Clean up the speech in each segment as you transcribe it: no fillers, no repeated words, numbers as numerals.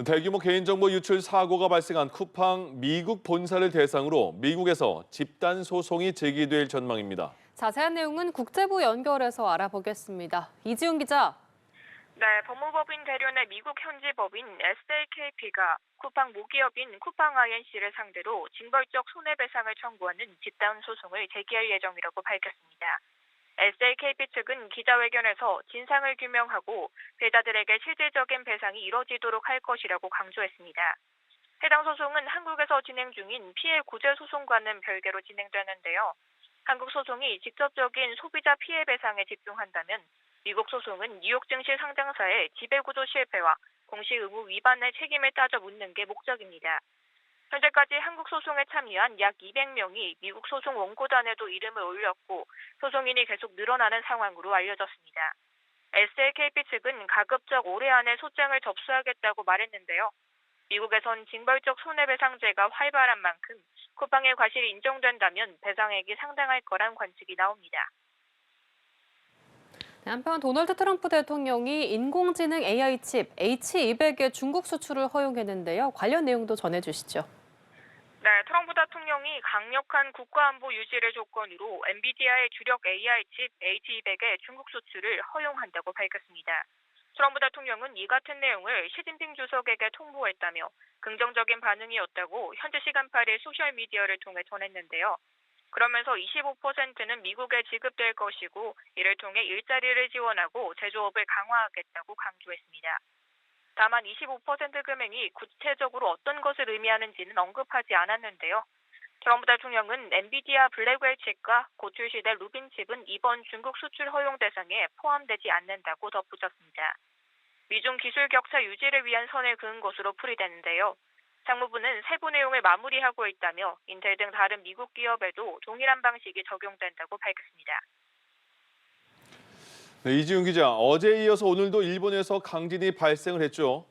대규모 개인정보 유출 사고가 발생한 쿠팡 미국 본사를 대상으로 미국에서 집단 소송이 제기될 전망입니다. 자세한 내용은 국제부 연결해서 알아보겠습니다. 이지훈 기자. 네, 법무법인 대련의 미국 현지 법인 SLKP가 쿠팡 모기업인 쿠팡 INC를 상대로 징벌적 손해배상을 청구하는 집단 소송을 제기할 예정이라고 밝혔습니다. SLKP 측은 기자회견에서 진상을 규명하고 배다들에게 실질적인 배상이 이뤄지도록 할 것이라고 강조했습니다. 해당 소송은 한국에서 진행 중인 피해 구제 소송과는 별개로 진행되는데요. 한국 소송이 직접적인 소비자 피해 배상에 집중한다면 미국 소송은 뉴욕 증시 상장사의 지배구조 실패와 공시 의무 위반의 책임을 따져 묻는 게 목적입니다. 현재까지 한국 소송에 참여한 약 200명이 미국 소송 원고단에도 이름을 올렸고 소송인이 계속 늘어나는 상황으로 알려졌습니다. SLKP 측은 가급적 올해 안에 소장을 접수하겠다고 말했는데요. 미국에선 징벌적 손해배상제가 활발한 만큼 쿠팡의 과실이 인정된다면 배상액이 상당할 거란 관측이 나옵니다. 한편 도널드 트럼프 대통령이 인공지능 AI 칩 H200의 중국 수출을 허용했는데요. 관련 내용도 전해주시죠. 네, 트럼프 대통령이 강력한 국가안보 유지를 조건으로 엔비디아의 주력 AI 칩 H200의 중국 수출을 허용한다고 밝혔습니다. 트럼프 대통령은 이 같은 내용을 시진핑 주석에게 통보했다며 긍정적인 반응이었다고 현지 시간 8일 소셜미디어를 통해 전했는데요. 그러면서 25%는 미국에 지급될 것이고 이를 통해 일자리를 지원하고 제조업을 강화하겠다고 강조했습니다. 다만 25% 금액이 구체적으로 어떤 것을 의미하는지는 언급하지 않았는데요. 트럼프 대통령은 엔비디아 블랙웰 칩과 곧 출시될 루빈 칩은 이번 중국 수출 허용 대상에 포함되지 않는다고 덧붙였습니다. 미중 기술 격차 유지를 위한 선을 그은 것으로 풀이되는데요. 상무부는 세부 내용을 마무리하고 있다며 인텔 등 다른 미국 기업에도 동일한 방식이 적용된다고 밝혔습니다. 네, 이지훈 기자, 어제에 이어서 오늘도 일본에서 강진이 발생을 했죠.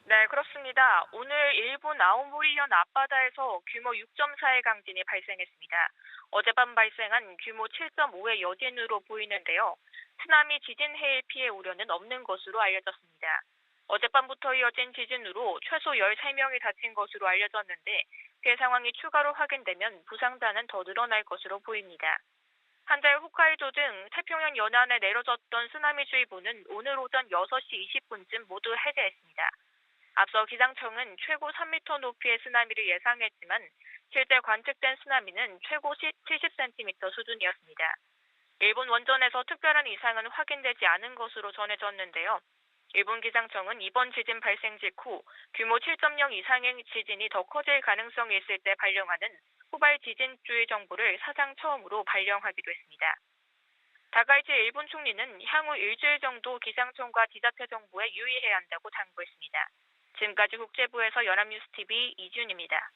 네, 그렇습니다. 오늘 일본 아오모리현 앞바다에서 규모 6.4의 강진이 발생했습니다. 어젯밤 발생한 규모 7.5의 여진으로 보이는데요. 쓰나미 지진 해일 피해 우려는 없는 것으로 알려졌습니다. 어젯밤부터 이어진 지진으로 최소 13명이 다친 것으로 알려졌는데 피해 상황이 추가로 확인되면 부상자는 더 늘어날 것으로 보입니다. 한때 홋카이도 등 태평양 연안에 내려졌던 쓰나미주의보는 오늘 오전 6시 20분쯤 모두 해제했습니다. 앞서 기상청은 최고 3m 높이의 쓰나미를 예상했지만 실제 관측된 쓰나미는 최고 70cm 수준이었습니다. 일본 원전에서 특별한 이상은 확인되지 않은 것으로 전해졌는데요. 일본 기상청은 이번 지진 발생 직후 규모 7.0 이상의 지진이 더 커질 가능성이 있을 때 발령하는 후발 지진주의 정보를 사상 처음으로 발령하기도 했습니다. 다가이치 일본 총리는 향후 일주일 정도 기상청과 지자체 정보에 유의해야 한다고 당부했습니다. 지금까지 국제부에서 연합뉴스TV 이준입니다.